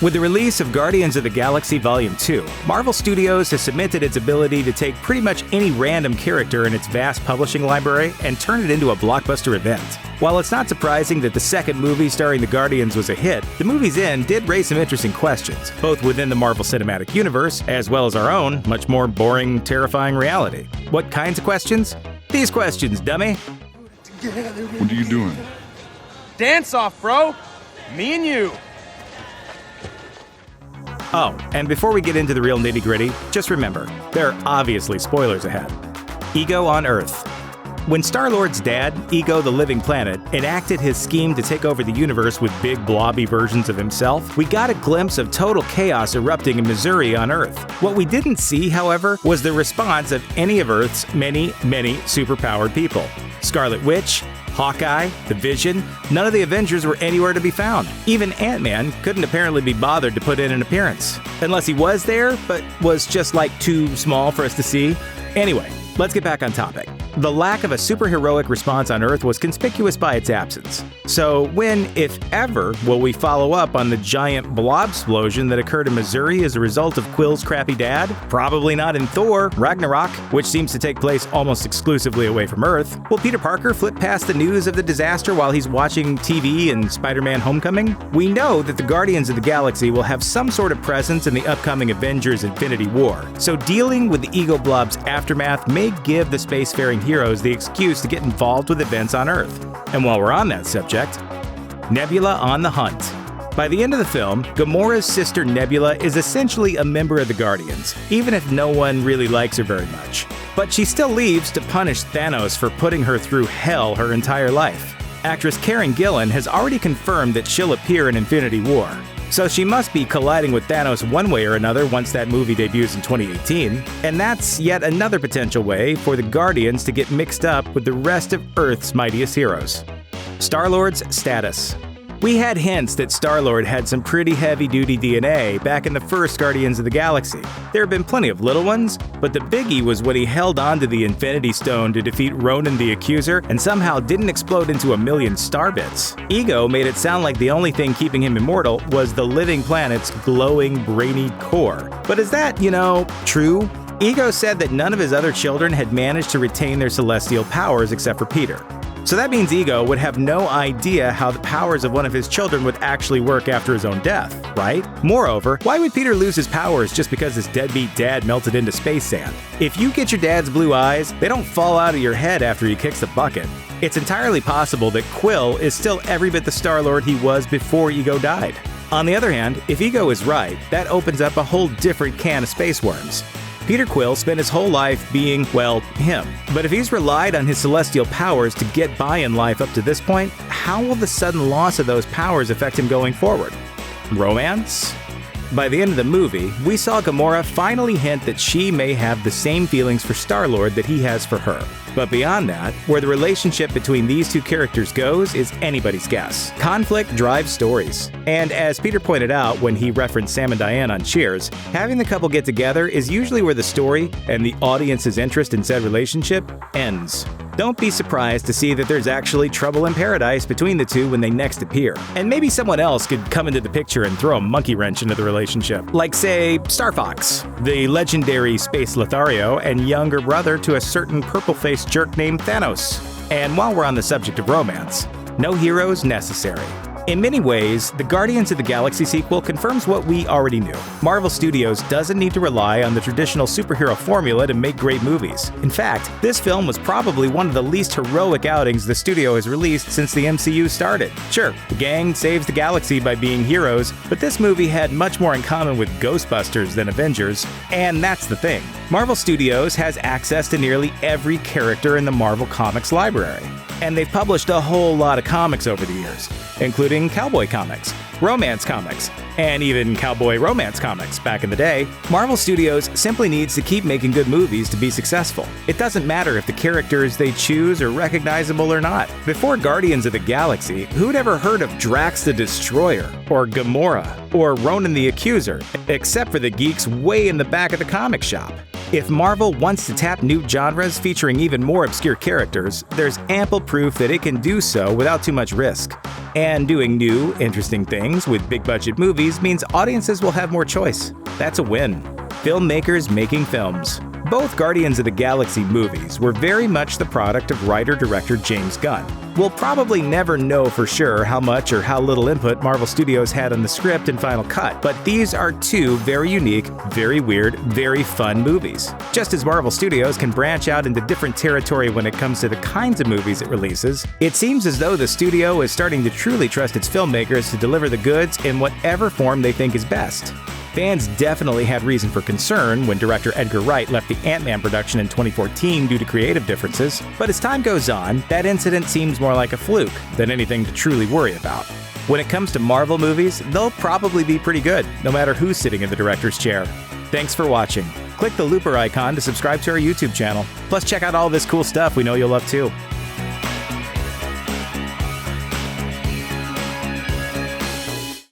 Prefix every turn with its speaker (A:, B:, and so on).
A: With the release of Guardians of the Galaxy Volume 2, Marvel Studios has cemented its ability to take pretty much any random character in its vast publishing library and turn it into a blockbuster event. While it's not surprising that the second movie starring the Guardians was a hit, the movie's end did raise some interesting questions, both within the Marvel Cinematic Universe as well as our own, much more boring, terrifying reality. What kinds of questions? These questions, dummy!
B: What are you doing?
C: Dance off, bro! Me and you!
A: Oh, and before we get into the real nitty-gritty, just remember, there are obviously spoilers ahead. Ego on Earth. When Star-Lord's dad, Ego the Living Planet, enacted his scheme to take over the universe with big blobby versions of himself, we got a glimpse of total chaos erupting in Missouri on Earth. What we didn't see, however, was the response of any of Earth's many, many superpowered people. Scarlet Witch, Hawkeye, the Vision, none of the Avengers were anywhere to be found. Even Ant-Man couldn't apparently be bothered to put in an appearance. Unless he was there, but was just like too small for us to see. Anyway, let's get back on topic. The lack of a superheroic response on Earth was conspicuous by its absence. So when, if ever, will we follow up on the giant blob explosion that occurred in Missouri as a result of Quill's crappy dad? Probably not in Thor, Ragnarok, which seems to take place almost exclusively away from Earth. Will Peter Parker flip past the news of the disaster while he's watching TV in Spider-Man Homecoming? We know that the Guardians of the Galaxy will have some sort of presence in the upcoming Avengers Infinity War, so dealing with the Ego Blob's aftermath may give the spacefaring heroes the excuse to get involved with events on Earth. And while we're on that subject, Nebula on the hunt. By the end of the film, Gamora's sister Nebula is essentially a member of the Guardians, even if no one really likes her very much. But she still leaves to punish Thanos for putting her through hell her entire life. Actress Karen Gillan has already confirmed that she'll appear in Infinity War. So she must be colliding with Thanos one way or another once that movie debuts in 2018, and that's yet another potential way for the Guardians to get mixed up with the rest of Earth's mightiest heroes. Star-Lord's status. We had hints that Star-Lord had some pretty heavy-duty DNA back in the first Guardians of the Galaxy. There have been plenty of little ones, but the biggie was when he held on to the Infinity Stone to defeat Ronan the Accuser and somehow didn't explode into a million star bits. Ego made it sound like the only thing keeping him immortal was the living planet's glowing, brainy core. But is that, true? Ego said that none of his other children had managed to retain their celestial powers except for Peter. So that means Ego would have no idea how the powers of one of his children would actually work after his own death, right? Moreover, why would Peter lose his powers just because his deadbeat dad melted into space sand? If you get your dad's blue eyes, they don't fall out of your head after he kicks the bucket. It's entirely possible that Quill is still every bit the Star-Lord he was before Ego died. On the other hand, if Ego is right, that opens up a whole different can of space worms. Peter Quill spent his whole life being, well, him. But if he's relied on his celestial powers to get by in life up to this point, how will the sudden loss of those powers affect him going forward? Romance? By the end of the movie, we saw Gamora finally hint that she may have the same feelings for Star-Lord that he has for her. But beyond that, where the relationship between these two characters goes is anybody's guess. Conflict drives stories. And as Peter pointed out when he referenced Sam and Diane on Cheers, having the couple get together is usually where the story and the audience's interest in said relationship ends. Don't be surprised to see that there's actually trouble in paradise between the two when they next appear. And maybe someone else could come into the picture and throw a monkey wrench into the relationship. Like, say, Star Fox, the legendary space Lothario and younger brother to a certain purple-faced jerk named Thanos. And while we're on the subject of romance, no heroes necessary. In many ways, the Guardians of the Galaxy sequel confirms what we already knew. Marvel Studios doesn't need to rely on the traditional superhero formula to make great movies. In fact, this film was probably one of the least heroic outings the studio has released since the MCU started. Sure, the gang saves the galaxy by being heroes, but this movie had much more in common with Ghostbusters than Avengers, and that's the thing. Marvel Studios has access to nearly every character in the Marvel Comics library. And they've published a whole lot of comics over the years, including cowboy comics, romance comics, and even cowboy romance comics back in the day. Marvel Studios simply needs to keep making good movies to be successful. It doesn't matter if the characters they choose are recognizable or not. Before Guardians of the Galaxy, who'd ever heard of Drax the Destroyer, or Gamora, or Ronan the Accuser, except for the geeks way in the back of the comic shop? If Marvel wants to tap new genres featuring even more obscure characters, there's ample proof that it can do so without too much risk. And doing new, interesting things with big-budget movies means audiences will have more choice. That's a win. Filmmakers making films. Both Guardians of the Galaxy movies were very much the product of writer-director James Gunn. We'll probably never know for sure how much or how little input Marvel Studios had on the script and final cut, but these are two very unique, very weird, very fun movies. Just as Marvel Studios can branch out into different territory when it comes to the kinds of movies it releases, it seems as though the studio is starting to truly trust its filmmakers to deliver the goods in whatever form they think is best. Fans definitely had reason for concern when director Edgar Wright left the Ant-Man production in 2014 due to creative differences, but as time goes on, that incident seems more like a fluke than anything to truly worry about. When it comes to Marvel movies, they'll probably be pretty good, no matter who's sitting in the director's chair. Thanks for watching. Click the looper icon to subscribe to our YouTube channel. Plus, check out all this cool stuff we know you'll love too.